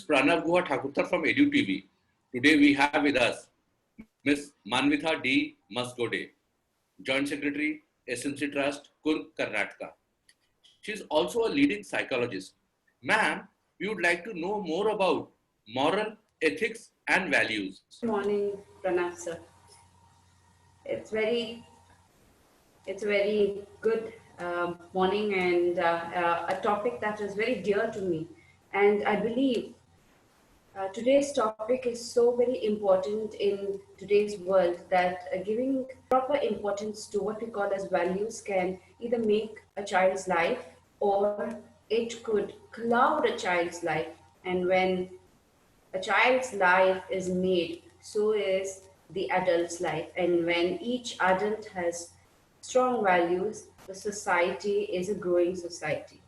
Pranav Guha Thakurthar from EduTV. Today we have with us Ms. Manvitha D. Masgode, Joint Secretary, SMC Trust, Kurg, Karnataka. She is also a leading psychologist. Ma'am, we would like to know more about moral, ethics and values. Good morning, Pranav sir. It's very, it's a very good morning and a topic that is very dear to me. And I believe today's topic is so very important in today's world that giving proper importance to what we call as values can either make a child's life or it could cloud a child's life. And when a child's life is made, so is the adult's life. And when each adult has strong values, the society is a growing society.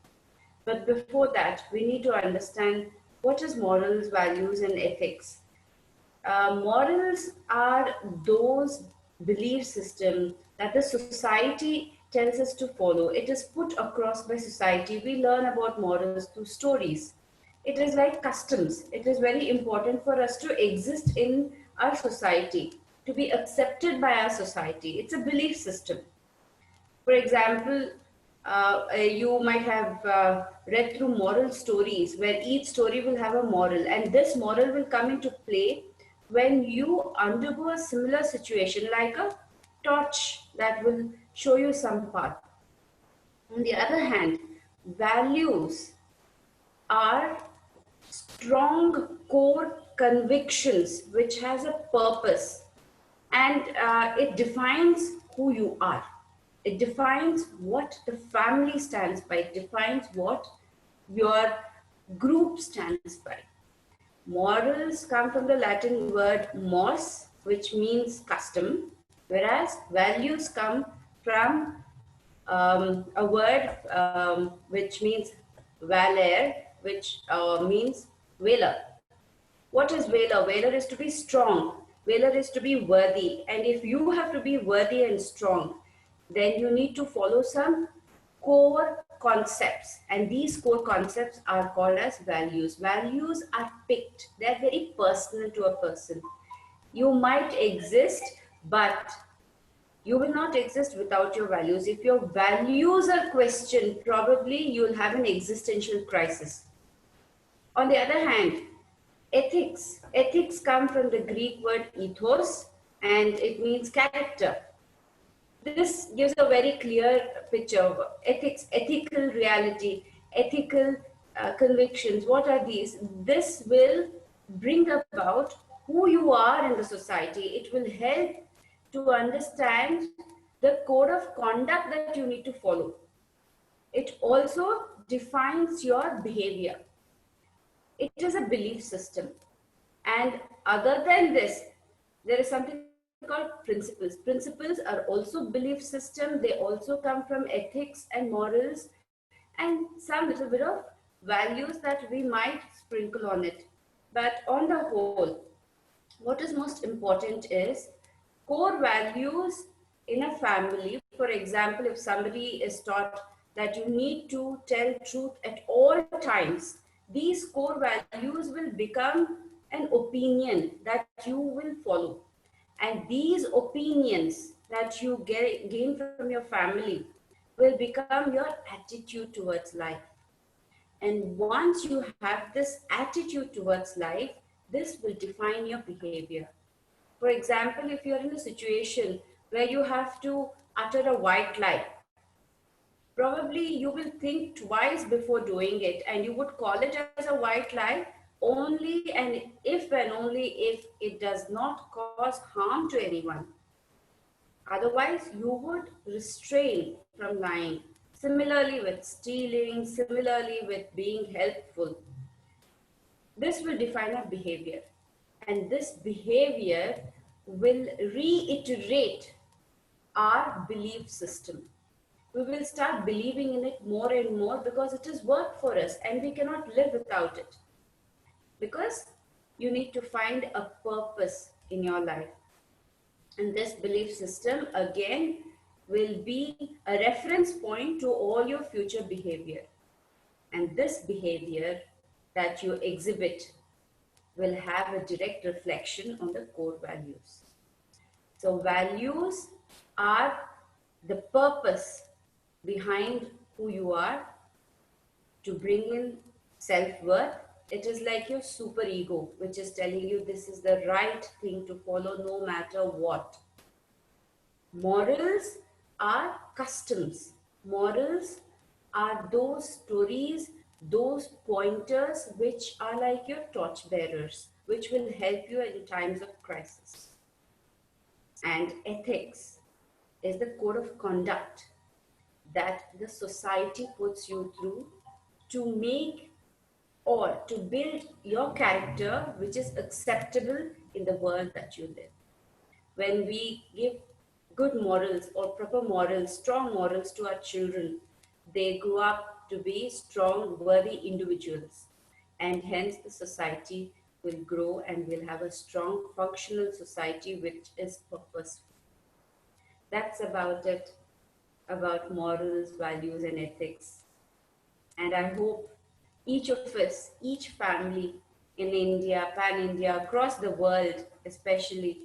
But before that, we need to understand what is morals, values, and ethics. Morals are those belief systems that the society tells us to follow. It is put across by society. We learn about morals through stories. It is like customs. It is very important for us to exist in our society, to be accepted by our society. It's a belief system. For example, you might have read through moral stories where each story will have a moral, and this moral will come into play when you undergo a similar situation, like a torch that will show you some path. On the other hand, values are strong core convictions which has a purpose, and it defines who you are. It defines what the family stands by. It defines what your group stands by. Morals come from the Latin word mors, which means custom, whereas values come from a word which means valer, which means valor. What is valor? Valor is to be strong. Valor is to be worthy. And if you have to be worthy and strong, then you need to follow some core concepts. And these core concepts are called as values. Values are picked. They're very personal to a person. You might exist, but you will not exist without your values. If your values are questioned, probably you'll have an existential crisis. On the other hand, ethics. Ethics come from the Greek word ethos, and it means character. This gives a very clear picture of ethics, ethical reality, ethical convictions. What are these? This will bring about who you are in the society. It will help to understand the code of conduct that you need to follow. It also defines your behavior. It is a belief system. And other than this, there is something called principles. Principles are also belief system. They also come from ethics and morals and some little bit of values that we might sprinkle on it. But on the whole, what is most important is core values in a family. For example, if somebody is taught that you need to tell truth at all times, these core values will become an opinion that you will follow. And these opinions that you gain from your family will become your attitude towards life. And once you have this attitude towards life, this will define your behavior. For example, if you're in a situation where you have to utter a white lie, probably you will think twice before doing it, and you would call it as a white lie only and only if it does not cause harm to anyone. Otherwise, you would restrain from lying. Similarly with stealing, similarly with being helpful. This will define our behavior. And this behavior will reiterate our belief system. We will start believing in it more and more because it has worked for us and we cannot live without it. Because you need to find a purpose in your life. And this belief system, again, will be a reference point to all your future behavior. And this behavior that you exhibit will have a direct reflection on the core values. So values are the purpose behind who you are to bring in self-worth. It is like your super ego, which is telling you this is the right thing to follow no matter what. Morals are customs. Morals are those stories, those pointers which are like your torchbearers, which will help you in times of crisis. And ethics is the code of conduct that the society puts you through to make or to build your character, which is acceptable in the world that you live. When we give good morals or proper morals, strong morals to our children, they grow up to be strong, worthy individuals. And hence the society will grow and will have a strong, functional society which is purposeful. That's about it, about morals, values, and ethics. And I hope each of us, each family in India, pan India, across the world, especially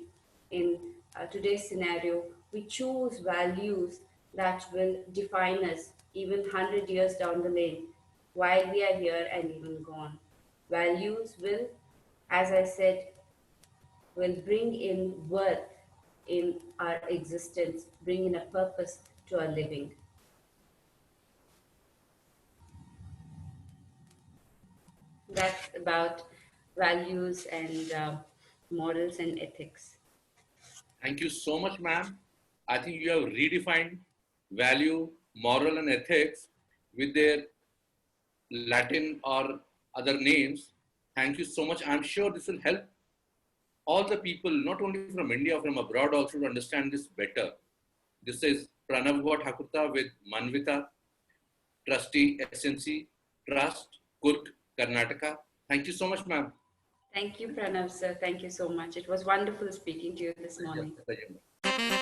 in today's scenario, we choose values that will define us even 100 years down the lane while we are here and even gone. Values will, as I said, will bring in worth in our existence, bring in a purpose to our living. That's about values and morals and ethics. Thank you so much, ma'am. I think you have redefined value, moral, and ethics with their Latin or other names. Thank you so much. I'm sure this will help all the people, not only from India, from abroad also to understand this better. This is Pranav Thakurta with Manvitha, Trustee SNC Trust, Kurk, Karnataka. Thank you so much, ma'am. Thank you, Pranav sir. Thank you so much. It was wonderful speaking to you this morning. Pleasure.